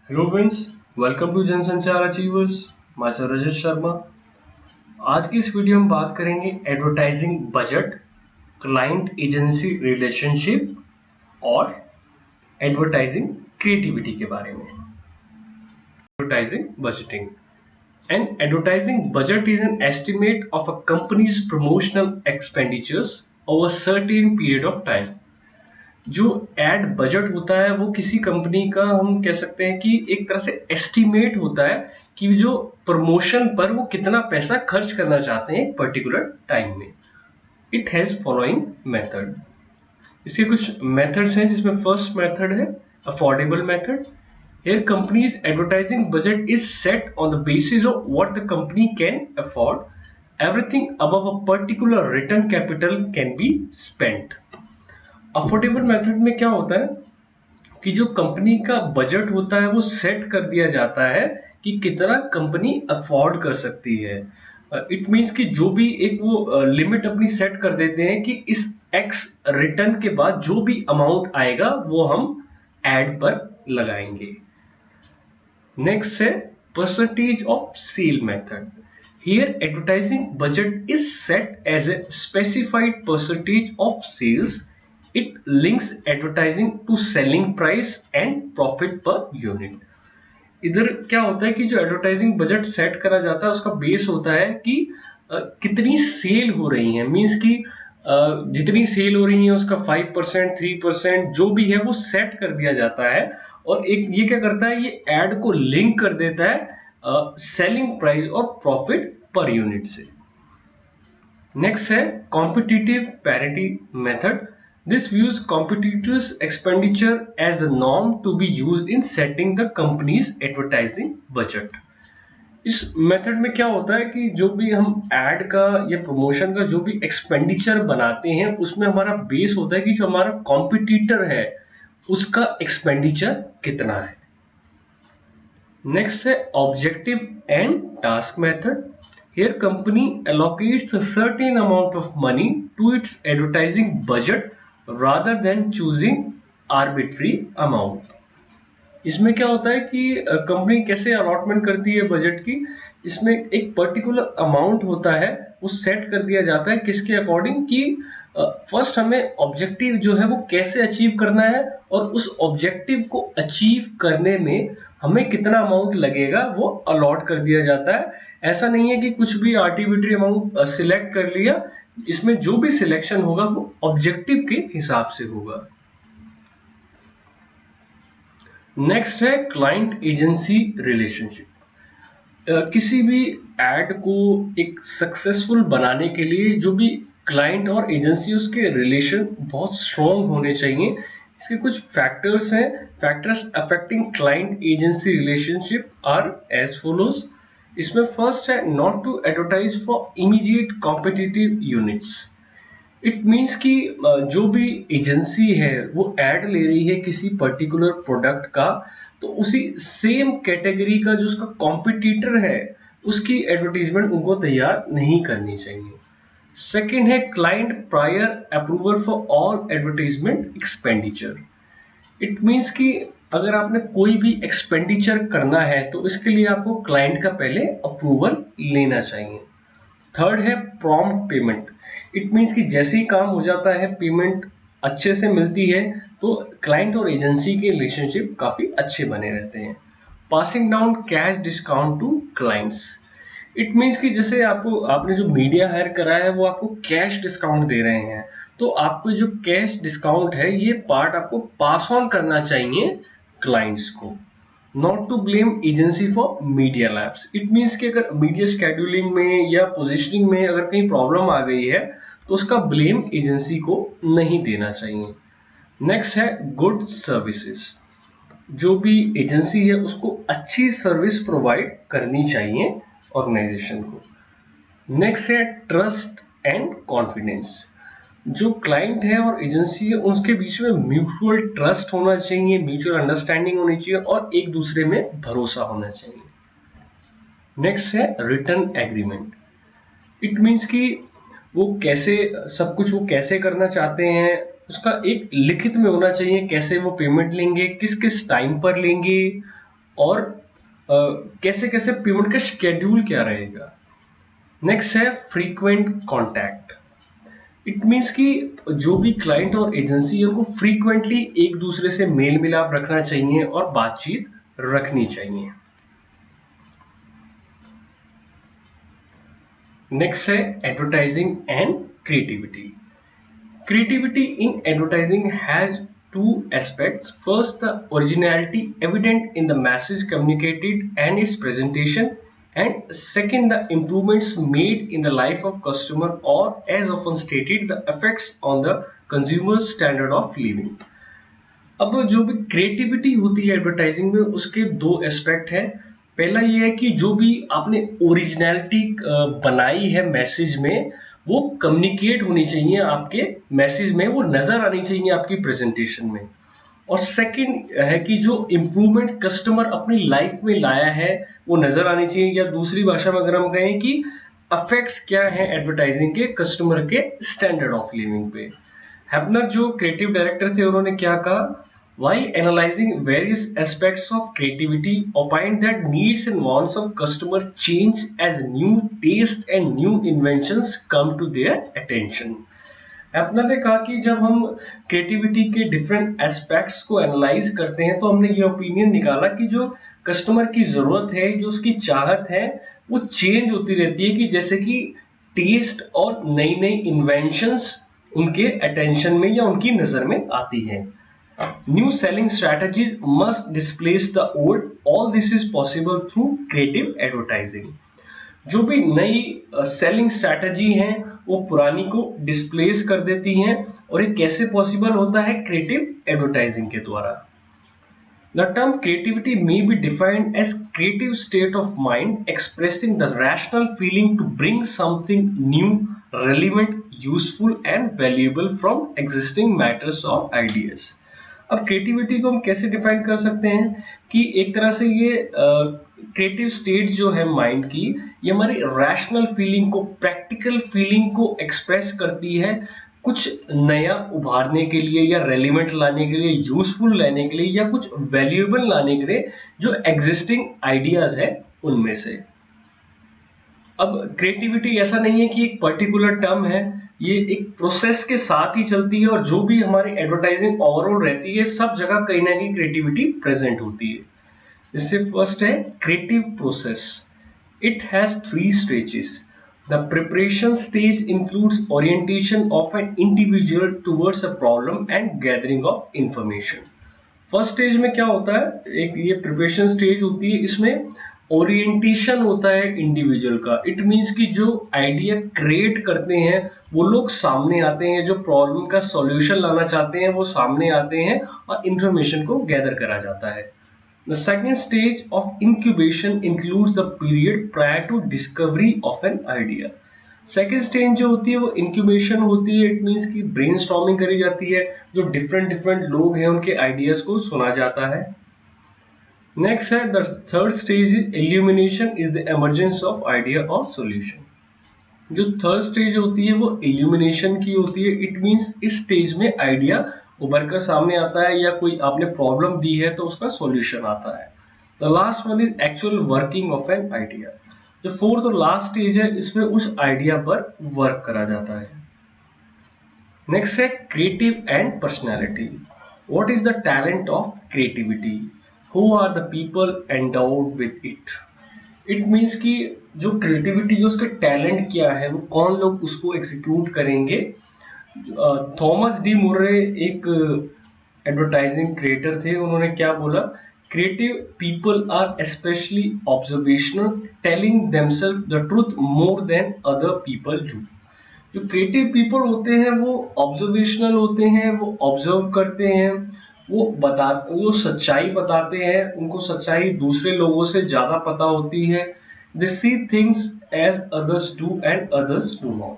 Hello friends, welcome to जनसंचार achievers. मैं sir Rajat Sharma. आज की इस वीडियो में बात करेंगे advertising budget, client agency relationship और एडवर्टाइजिंग क्रिएटिविटी के बारे में। Advertising budgeting and advertising budget is an estimate of a companies promotional expenditures over certain period of time. जो एड बजट होता है वो किसी कंपनी का हम कह सकते हैं कि एक तरह से एस्टिमेट होता है कि जो प्रमोशन पर वो कितना पैसा खर्च करना चाहते हैं एक पर्टिकुलर टाइम में। It has following method. इसके कुछ मेथड्स हैं जिसमें फर्स्ट मेथड है affordable method. Here company's advertising budget is set on the basis of what the company can afford. Everything above a particular return capital can be spent. Affordable method में क्या होता है कि जो company का budget होता है वो सेट कर दिया जाता है कि कितना कंपनी अफोर्ड कर सकती है। इट मींस कि जो भी एक वो लिमिट अपनी सेट कर देते हैं कि इस एक्स रिटर्न के बाद जो भी अमाउंट आएगा वो हम एड पर लगाएंगे। नेक्स्ट है percentage of sale method. Here advertising budget is set as a specified percentage of sales. It links advertising to selling price and profit per unit. इधर क्या होता है कि जो एडवर्टाइजिंग बजट सेट करा जाता है उसका बेस होता है कि कितनी सेल हो रही है। मींस कि जितनी सेल हो रही है उसका 5% 3% जो भी है वो सेट कर दिया जाता है। और एक ये क्या करता है, ये एड को लिंक कर देता है सेलिंग प्राइस और प्रॉफिट पर यूनिट से। नेक्स्ट है competitive parity method. This views competitors expenditure as the norm to be used in setting the company's advertising budget. इस मेथड में क्या होता है कि जो भी हम एड का या प्रमोशन का जो भी एक्सपेंडिचर बनाते हैं उसमें हमारा बेस होता है कि जो हमारा कॉम्पिटिटर है उसका एक्सपेंडिचर कितना है। नेक्स्ट है objective and task method. Here company allocates a certain amount of money to its advertising budget rather than choosing arbitrary amount. इसमें क्या होता है कि कंपनी कैसे अलॉटमेंट करती है बजट की। इसमें एक पर्टिकुलर अमाउंट होता है वो सेट कर दिया जाता है किसके अकॉर्डिंग कि फर्स्ट हमें ऑब्जेक्टिव जो है वो कैसे अचीव करना है और उस ऑब्जेक्टिव को अचीव करने में हमें कितना अमाउंट लगेगा वो अलॉट कर दिया जाता है। ऐसा नहीं है कि कुछ भी आर्टिबिट्री अमाउंट सिलेक्ट कर लिया। इसमें जो भी सिलेक्शन होगा वो ऑब्जेक्टिव के हिसाब से होगा। नेक्स्ट है क्लाइंट एजेंसी रिलेशनशिप। किसी भी एड को एक सक्सेसफुल बनाने के लिए जो भी क्लाइंट और एजेंसी उसके रिलेशन बहुत स्ट्रॉन्ग होने चाहिए। इसके कुछ फैक्टर्स हैं। Factors affecting client agency relationship are as follows. इसमें फर्स्ट है not to advertise for immediate competitive units. It means कि जो भी एजेंसी है वो एड ले रही है किसी पर्टिकुलर प्रोडक्ट का तो उसी सेम कैटेगरी का जो उसका कॉम्पिटिटर है उसकी एडवर्टीजमेंट उनको तैयार नहीं करनी चाहिए। सेकंड है client prior approval for all advertisement expenditure. It means कि अगर आपने कोई भी एक्सपेंडिचर करना है तो इसके लिए आपको क्लाइंट का पहले अप्रूवल लेना चाहिए। थर्ड है प्रॉम्प्ट पेमेंट। इट मीन्स कि जैसे ही काम हो जाता है पेमेंट अच्छे से मिलती है तो क्लाइंट और एजेंसी के रिलेशनशिप काफी अच्छे बने रहते हैं। Passing down cash discount to clients. It means कि जैसे आपको आपने जो मीडिया हायर करा है वो आपको कैश डिस्काउंट दे रहे हैं तो आपको जो कैश डिस्काउंट है ये पार्ट आपको पास ऑन करना चाहिए क्लाइंट्स को। Not to blame agency for media lapse. It means कि अगर मीडिया शेड्यूलिंग में या पोजिशनिंग में अगर कहीं प्रॉब्लम आ गई है तो उसका ब्लेम एजेंसी को नहीं देना चाहिए। नेक्स्ट है गुड सर्विसेज। जो भी एजेंसी है उसको अच्छी सर्विस प्रोवाइड करनी चाहिए ऑर्गेनाइजेशन को। नेक्स्ट है ट्रस्ट एंड कॉन्फिडेंस। जो क्लाइंट है और एजेंसी है उनके बीच में म्यूचुअल ट्रस्ट होना चाहिए, म्यूचुअल अंडरस्टैंडिंग होनी चाहिए और एक दूसरे में भरोसा होना चाहिए। नेक्स्ट है रिटर्न एग्रीमेंट। इट मीन्स कि वो कैसे सब कुछ वो कैसे करना चाहते हैं उसका एक लिखित में होना चाहिए, कैसे वो पेमेंट लेंगे, किस किस टाइम पर लेंगे और कैसे कैसे पेमेंट का शेड्यूल क्या रहेगा। नेक्स्ट है फ्रीक्वेंट कॉन्टैक्ट। इट मीन्स कि जो भी क्लाइंट और एजेंसी है उनको फ्रीक्वेंटली एक दूसरे से मेल मिलाप रखना चाहिए और बातचीत रखनी चाहिए। नेक्स्ट है advertising and creativity. Creativity in advertising has two aspects. First, the originality evident in the message communicated and its presentation, and second, the improvements made in the life of customer, or as often stated, the effects on the consumer's standard of living. अब जो भी creativity होती है advertising में उसके दो aspect हैं। पहला ये है कि जो भी आपने ओरिजिनलिटी बनाई है मैसेज में वो कम्युनिकेट होनी चाहिए, आपके मैसेज में वो नजर आनी चाहिए आपकी प्रेजेंटेशन में। और सेकंड है कि जो इम्प्रूवमेंट कस्टमर अपनी लाइफ में लाया है वो नजर आनी चाहिए, या दूसरी भाषा में अगर हम कहें कि अफेक्ट्स क्या है एडवर्टाइजिंग के कस्टमर के स्टैंडर्ड ऑफ लिविंग पे। हैपनर जो क्रिएटिव डायरेक्टर थे उन्होंने क्या कहा, while analyzing various aspects of creativity, opined that needs and wants of customer change as new taste and new inventions come to their attention. हैपनर ने कहा कि जब हम क्रिएटिविटी के डिफरेंट एस्पेक्ट्स को एनालाइज करते हैं तो हमने ये ओपिनियन निकाला कि जो कस्टमर की जरूरत है, जो उसकी चाहत है, वो चेंज होती रहती है, कि जैसे कि टेस्ट और नई नई इन्वेंशंस उनके अटेंशन में या उनकी नजर में आती है। New selling strategies must displace the old. All this is possible through creative advertising. जो भी नई सेलिंग स्ट्रैटेजी हैं वो पुरानी को डिस्प्लेस कर देती हैं, और ये कैसे पॉसिबल होता है, क्रिएटिव एडवर्टाइजिंग के द्वारा। The term creativity may be defined as creative state of mind expressing the rational feeling to bring something new, relevant, useful and valuable from existing matters or ideas. अब creativity को हम कैसे define कर सकते हैं कि एक तरह से ये क्रिएटिव स्टेट जो है माइंड की, ये हमारी रैशनल फीलिंग को, प्रैक्टिकल फीलिंग को एक्सप्रेस करती है, कुछ नया उभारने के लिए या रेलिवेंट लाने के लिए, यूजफुल लाने के लिए या कुछ वैल्यूएबल लाने के लिए जो एग्जिस्टिंग आइडियाज है उनमें से। अब क्रिएटिविटी ऐसा नहीं है कि एक पर्टिकुलर टर्म है, ये एक प्रोसेस के साथ ही चलती है, और जो भी हमारी एडवर्टाइजिंग ओवरऑल रहती है सब जगह कहीं ना कहीं क्रिएटिविटी प्रेजेंट होती है। इससे फर्स्ट है creative process. It has 3 stages. The preparation stage includes orientation of an individual towards a problem and gathering of information. First stage में क्या होता है, एक ये प्रिपरेशन स्टेज होती है, इसमें ओरिएंटेशन होता है इंडिविजुअल का। इट मींस कि जो आइडिया क्रिएट करते हैं वो लोग सामने आते हैं, जो प्रॉब्लम का सॉल्यूशन लाना चाहते हैं वो सामने आते हैं, और इंफॉर्मेशन को गैदर करा जाता है। The second stage of incubation includes the period prior to discovery of an idea. Second stage जो होती है वो इंक्यूबेशन होती है। इट मींस कि ब्रेनस्टॉर्मिंग करी जाती है, जो डिफरेंट लोग हैं उनके आइडियाज को सुना जाता है। नेक्स्ट है the third stage is illumination, is the emergence of idea और सॉल्यूशन। जो थर्ड स्टेज होती है वो इल्यूमिनेशन की होती है। इट मींस इस स्टेज में आइडिया उभर कर सामने आता है, या कोई आपने प्रॉब्लम दी है तो उसका सॉल्यूशन आता है। The last one is actual working of an idea. जो फोर्थ और लास्ट स्टेज है इसमें उस आइडिया पर वर्क करा जाता है। नेक्स्ट है creative and personality. What is the talent of creativity? Who are the people endowed with it? It means कि जो क्रिएटिविटी है उसका टैलेंट क्या है, वो कौन लोग उसको एग्जीक्यूट करेंगे। थॉमस डी मुर्रे एक एडवर्टाइजिंग क्रिएटर थे, उन्होंने क्या बोला, creative people are especially observational, telling themselves the truth more than other people do. जो क्रिएटिव पीपल होते हैं वो ऑब्जर्वेशनल होते हैं, वो ऑब्जर्व करते हैं, वो सच्चाई बताते हैं, उनको सच्चाई दूसरे लोगों से ज्यादा पता होती है। They see things as others do and others do not.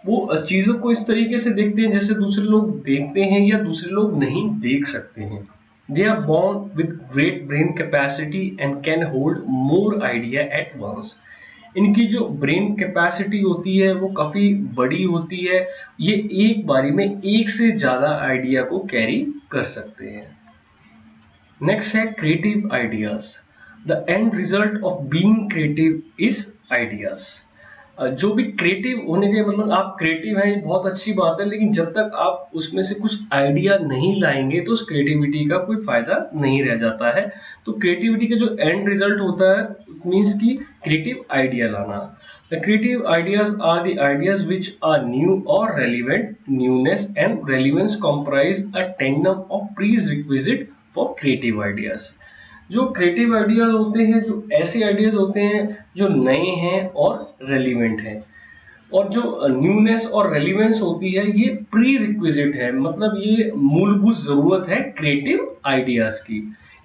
वो चीजों को इस तरीके से देखते हैं जैसे दूसरे लोग देखते हैं या दूसरे लोग नहीं देख सकते हैं। They are born with great brain capacity and can hold more idea at once. इनकी जो ब्रेन कैपेसिटी होती है वो काफी बड़ी होती है, ये एक बारी में एक से ज्यादा आइडिया को कैरी कर सकते हैं। नेक्स्ट है creative ideas. The end result of being creative is ideas. जो भी क्रिएटिव होने के मतलब आप क्रिएटिव हैं, ये बहुत अच्छी बात है, लेकिन जब तक आप उसमें से कुछ आइडिया नहीं लाएंगे तो उस क्रिएटिविटी का कोई फायदा नहीं रह जाता है। तो क्रिएटिविटी का जो एंड रिजल्ट होता है मीन्स की क्रिएटिव आइडिया लाना। The creative ideas are the ideas which are new और relevant. Newness and relevance comprise a tandem of prerequisite for creative ideas. जो क्रिएटिव आइडियाज होते हैं, जो ऐसे आइडियाज होते हैं जो नए हैं और रेलिवेंट हैं, और जो न्यूनेस और रेलिवेंस होती है ये प्री रिक्विजिट है, मतलब ये मूलभूत जरूरत है क्रिएटिव आइडियाज की।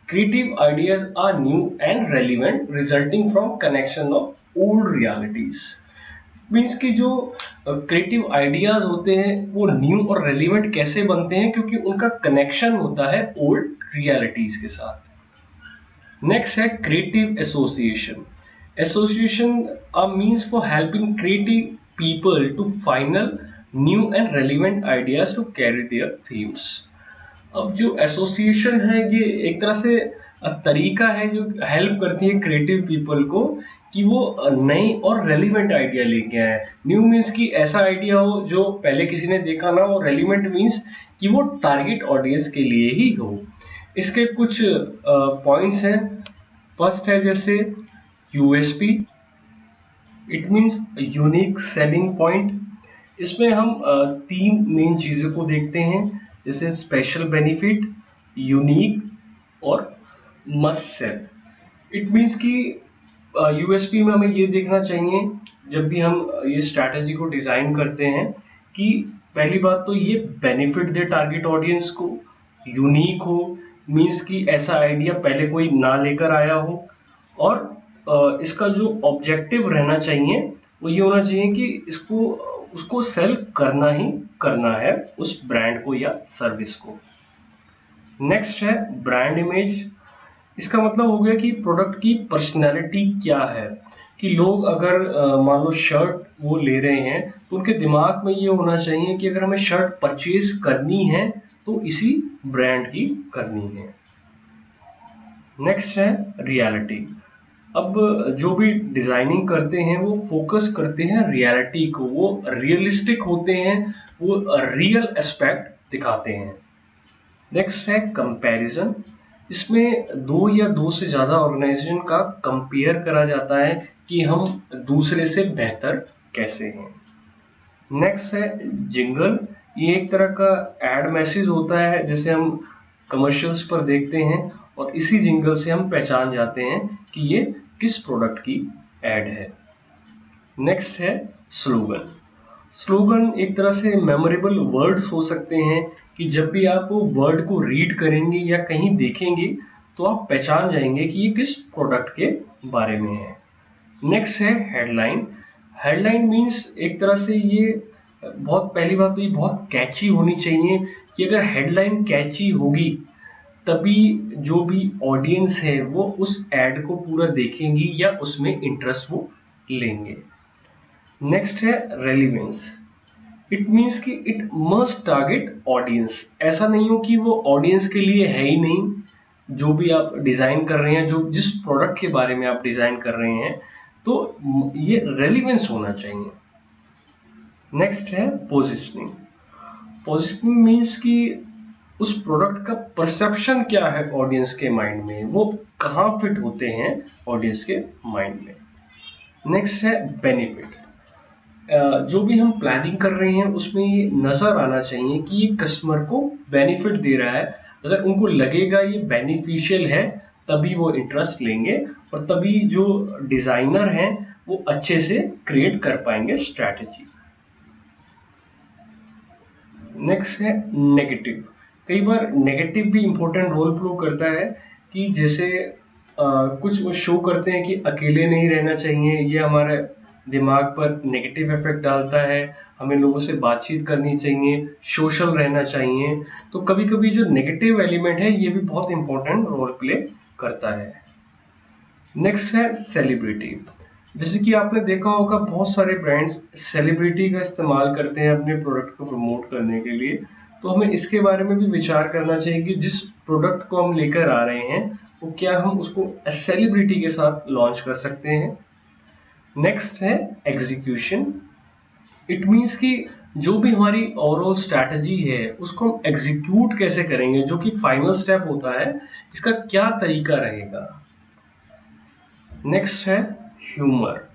Creative ideas are new and relevant resulting from connection of old realities. Means कि जो क्रिएटिव आइडियाज होते हैं वो न्यू और रेलिवेंट कैसे बनते हैं, क्योंकि उनका कनेक्शन होता है ओल्ड रियलिटीज के साथ। नेक्स्ट है creative association. Association a means for helping creative people to final new and relevant ideas to carry their themes. अब जो एसोसिएशन है ये एक तरह से तरीका है जो हेल्प करती है क्रिएटिव पीपल को कि वो नई और रेलिवेंट आइडिया लेके आए। न्यू मीन्स कि ऐसा आइडिया हो जो पहले किसी ने देखा ना हो, रेलिवेंट मीन्स कि वो टारगेट ऑडियंस के लिए ही हो। इसके कुछ पॉइंट्स हैं। फर्स्ट है जैसे USP, it means unique selling point. इसमें हम तीन मेन चीज़ों को देखते हैं, जैसे स्पेशल बेनिफिट, यूनिक और मस्ट सेल। इट मीन्स कि यूएसपी में हमें ये देखना चाहिए जब भी हम ये स्ट्रैटेजी को डिज़ाइन करते हैं कि पहली बात तो ये बेनिफिट दे टारगेट ऑडियंस को, यूनिक हो मीन्स कि ऐसा आइडिया पहले कोई ना लेकर आया हो, और इसका जो ऑब्जेक्टिव रहना चाहिए वो ये होना चाहिए कि इसको उसको सेल करना ही करना है उस ब्रांड को या सर्विस को। नेक्स्ट है ब्रांड इमेज। इसका मतलब हो गया कि प्रोडक्ट की पर्सनैलिटी क्या है, कि लोग अगर मान लो शर्ट वो ले रहे हैं तो उनके दिमाग में ये होना चाहिए कि अगर हमें शर्ट परचेज करनी है तो इसी ब्रांड की करनी है। नेक्स्ट है रियलिटी। अब जो भी डिजाइनिंग करते हैं वो फोकस करते हैं रियलिटी को, वो रियलिस्टिक होते हैं, वो रियल एस्पेक्ट दिखाते हैं। नेक्स्ट है कंपैरिजन। इसमें दो या दो से ज्यादा ऑर्गेनाइजेशन का कंपेयर करा जाता है कि हम दूसरे से बेहतर कैसे हैं। नेक्स्ट है जिंगल। ये एक तरह का एड मैसेज होता है जैसे हम कमर्शियल्स पर देखते हैं, और इसी जिंगल से हम पहचान जाते हैं कि ये किस प्रोडक्ट की एड है। नेक्स्ट है स्लोगन। स्लोगन एक तरह से मेमोरेबल वर्ड्स हो सकते हैं कि जब भी आप वो वर्ड को रीड करेंगे या कहीं देखेंगे तो आप पहचान जाएंगे कि ये किस प्रोडक्ट के बारे में है। नेक्स्ट है हेडलाइन। हेडलाइन मीन्स एक तरह से ये बहुत पहली बात तो ये बहुत कैची होनी चाहिए, कि अगर हेडलाइन कैची होगी तभी जो भी ऑडियंस है वो उस एड को पूरा देखेंगी या उसमें इंटरेस्ट वो लेंगे। नेक्स्ट है रेलिवेंस। इट मीन्स कि इट मस्ट टारगेट ऑडियंस। ऐसा नहीं हो कि वो ऑडियंस के लिए है ही नहीं, जो भी आप डिजाइन कर रहे हैं, जो जिस प्रोडक्ट के बारे में आप डिजाइन कर रहे हैं, तो ये रेलिवेंस होना चाहिए। नेक्स्ट है पोजिशनिंग। पोजिशनिंग मीन्स कि उस प्रोडक्ट का परसेप्शन क्या है ऑडियंस के माइंड में, वो कहाँ फिट होते हैं ऑडियंस के माइंड में। नेक्स्ट है बेनिफिट। जो भी हम प्लानिंग कर रहे हैं उसमें ये नजर आना चाहिए कि ये कस्टमर को बेनिफिट दे रहा है। अगर उनको लगेगा ये बेनिफिशियल है तभी वो इंटरेस्ट लेंगे, और तभी जो डिजाइनर हैं वो अच्छे से क्रिएट कर पाएंगे स्ट्रैटेजी। नेक्स्ट है नेगेटिव। कई बार नेगेटिव भी इंपॉर्टेंट रोल प्ले करता है, कि जैसे कुछ वो शो करते हैं कि अकेले नहीं रहना चाहिए, ये हमारे दिमाग पर नेगेटिव इफेक्ट डालता है, हमें लोगों से बातचीत करनी चाहिए, सोशल रहना चाहिए। तो कभी कभी जो नेगेटिव एलिमेंट है ये भी बहुत इंपॉर्टेंट रोल प्ले करता है। नेक्स्ट है सेलिब्रिटी। जैसे कि आपने देखा होगा बहुत सारे ब्रांड्स सेलिब्रिटी का इस्तेमाल करते हैं अपने प्रोडक्ट को प्रमोट करने के लिए। तो हमें इसके बारे में भी विचार करना चाहिए कि जिस प्रोडक्ट को हम लेकर आ रहे हैं वो क्या हम उसको सेलिब्रिटी के साथ लॉन्च कर सकते हैं। नेक्स्ट है एग्जीक्यूशन। इट मीन्स कि जो भी हमारी ओवरऑल स्ट्रैटेजी है उसको हम एग्जीक्यूट कैसे करेंगे, जो कि फाइनल स्टेप होता है, इसका क्या तरीका रहेगा। नेक्स्ट है ह्यूमर।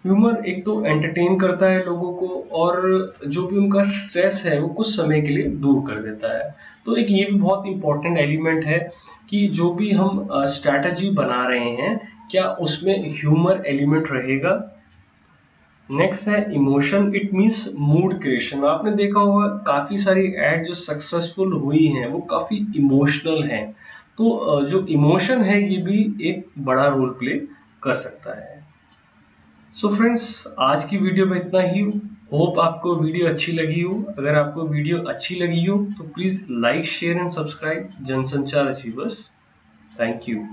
ह्यूमर एक तो एंटरटेन करता है लोगों को और जो भी उनका स्ट्रेस है वो कुछ समय के लिए दूर कर देता है। तो एक ये भी बहुत इंपॉर्टेंट एलिमेंट है कि जो भी हम स्ट्रैटेजी बना रहे हैं क्या उसमें ह्यूमर एलिमेंट रहेगा। नेक्स्ट है emotion. It means mood creation. आपने देखा होगा काफी सारी एड जो सक्सेसफुल हुई हैं वो काफी इमोशनल हैं। तो जो इमोशन है ये भी एक बड़ा रोल प्ले कर सकता है। सो फ्रेंड्स, आज की वीडियो में इतना ही। होप आपको वीडियो अच्छी लगी हो। अगर आपको वीडियो अच्छी लगी हो तो please like share and subscribe जनसंचार अचीवर्स। Thank you.